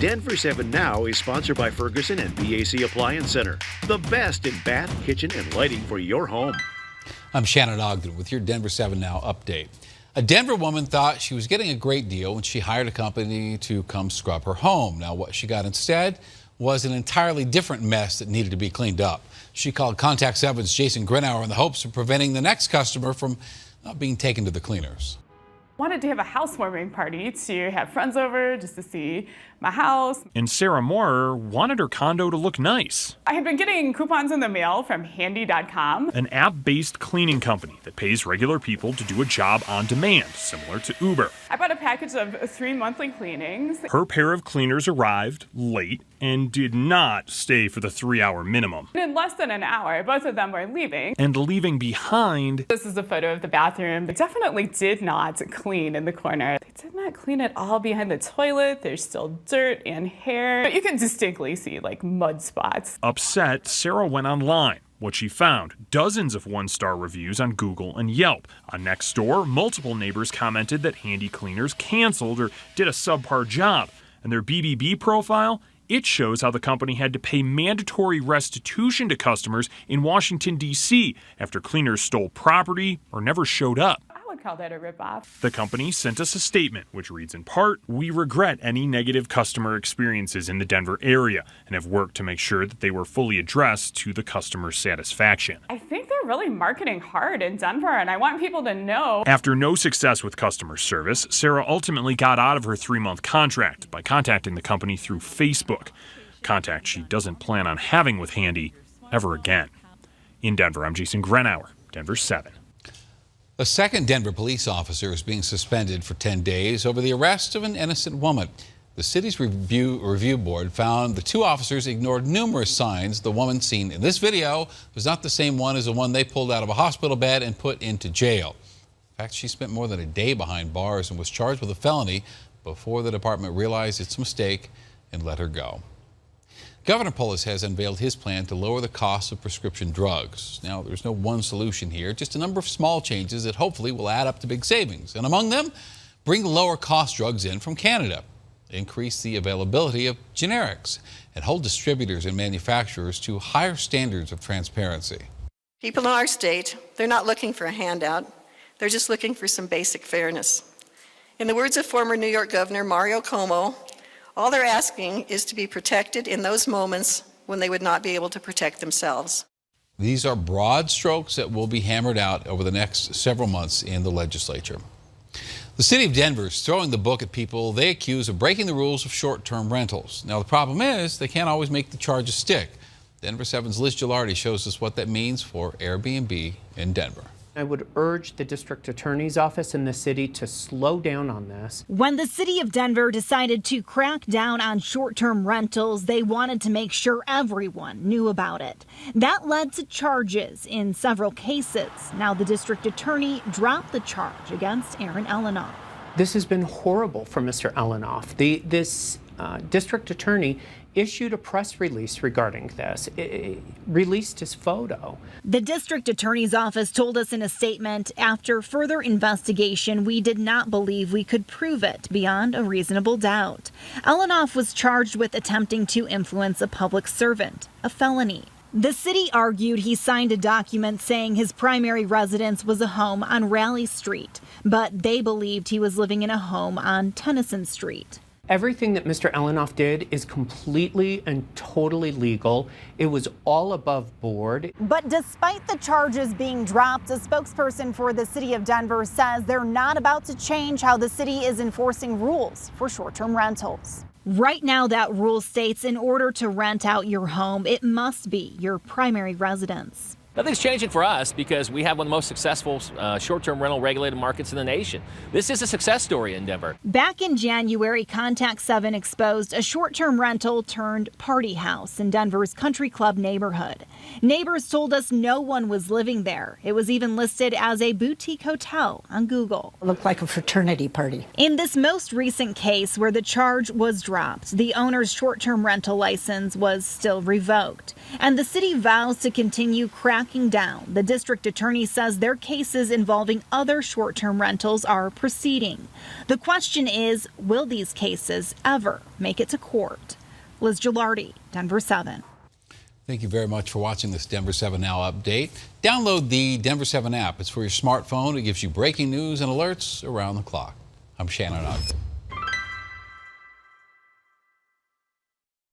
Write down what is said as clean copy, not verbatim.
Denver 7 Now is sponsored by Ferguson and BAC Appliance Center, the best in bath, kitchen, and lighting for your home. I'm Shannon Ogden with your Denver 7 Now update. A Denver woman thought she was getting a great deal when she hired a company to come scrub her home. Now, what she got instead was an entirely different mess that needed to be cleaned up. She called Contact 7's Jason Grenauer in the hopes of preventing the next customer from not being taken to the cleaners. Wanted to have a housewarming party to have friends over just to see my house. And Sarah Moore wanted her condo to look nice. I had been getting coupons in the mail from Handy.com, an app-based cleaning company that pays regular people to do a job on demand, similar to Uber. I bought a package of 3 monthly cleanings. Her pair of cleaners arrived late and did not stay for the 3-hour minimum. In less than an hour, both of them were leaving. And leaving behind... This is a photo of the bathroom. They definitely did not clean in the corner. They did not clean at all behind the toilet. There's still dirt and hair. But you can distinctly see like mud spots. Upset, Sarah went online. What she found, dozens of one-star reviews on Google and Yelp. On Nextdoor, multiple neighbors commented that Handy Cleaners canceled or did a subpar job. And their BBB profile, it shows how the company had to pay mandatory restitution to customers in Washington, D.C. after cleaners stole property or never showed up. I would call that a ripoff. The company sent us a statement, which reads in part, "We regret any negative customer experiences in the Denver area and have worked to make sure that they were fully addressed to the customer's satisfaction." I think they're really marketing hard in Denver, and I want people to know. After no success with customer service, Sarah ultimately got out of her 3-month contract by contacting the company through Facebook. Contact she doesn't plan on having with Handy ever again. In Denver, I'm Jason Grenauer, Denver 7. A second Denver police officer is being suspended for 10 days over the arrest of an innocent woman. The city's review board found the 2 officers ignored numerous signs. The woman seen in this video was not the same one as the one they pulled out of a hospital bed and put into jail. In fact, she spent more than a day behind bars and was charged with a felony before the department realized its mistake and let her go. Governor Polis has unveiled his plan to lower the cost of prescription drugs. Now, there's no one solution here, just a number of small changes that hopefully will add up to big savings. And among them, bring lower cost drugs in from Canada, increase the availability of generics, and hold distributors and manufacturers to higher standards of transparency. People in our state, they're not looking for a handout. They're just looking for some basic fairness. In the words of former New York Governor Mario Cuomo, all they're asking is to be protected in those moments when they would not be able to protect themselves. These are broad strokes that will be hammered out over the next several months in the legislature. The city of Denver is throwing the book at people they accuse of breaking the rules of short-term rentals. Now, the problem is they can't always make the charges stick. Denver 7's Liz Gilardi shows us what that means for Airbnb in Denver. I would urge the district attorney's office in the city to slow down on this. When the city of Denver decided to crack down on short-term rentals, they wanted to make sure everyone knew about it. That led to charges in several cases. Now the district attorney dropped the charge against Aaron Elenoff. This has been horrible for Mr. Elenoff. This district attorney issued a press release regarding this, released his photo. The district attorney's office told us in a statement, after further investigation, we did not believe we could prove it beyond a reasonable doubt. Elenoff was charged with attempting to influence a public servant, a felony. The city argued he signed a document saying his primary residence was a home on Raleigh Street, but they believed he was living in a home on Tennyson Street. Everything that Mr. Elenoff did is completely and totally legal. It was all above board. But despite the charges being dropped, a spokesperson for the city of Denver says they're not about to change how the city is enforcing rules for short-term rentals. Right now, that rule states in order to rent out your home, it must be your primary residence. Nothing's changing for us because we have one of the most successful short-term rental regulated markets in the nation. This is a success story in Denver. Back in January, Contact 7 exposed a short-term rental turned party house in Denver's Country Club neighborhood. Neighbors told us no one was living there. It was even listed as a boutique hotel on Google. It looked like a fraternity party. In this most recent case where the charge was dropped, the owner's short-term rental license was still revoked. And the city vows to continue cracking down. The district attorney says their cases involving other short-term rentals are proceeding. The question is, will these cases ever make it to court? Liz Gilardi, Denver 7. Thank you very much for watching this Denver 7 Now update. Download the Denver 7 app. It's for your smartphone. It gives you breaking news and alerts around the clock. I'm Shannon Ogden.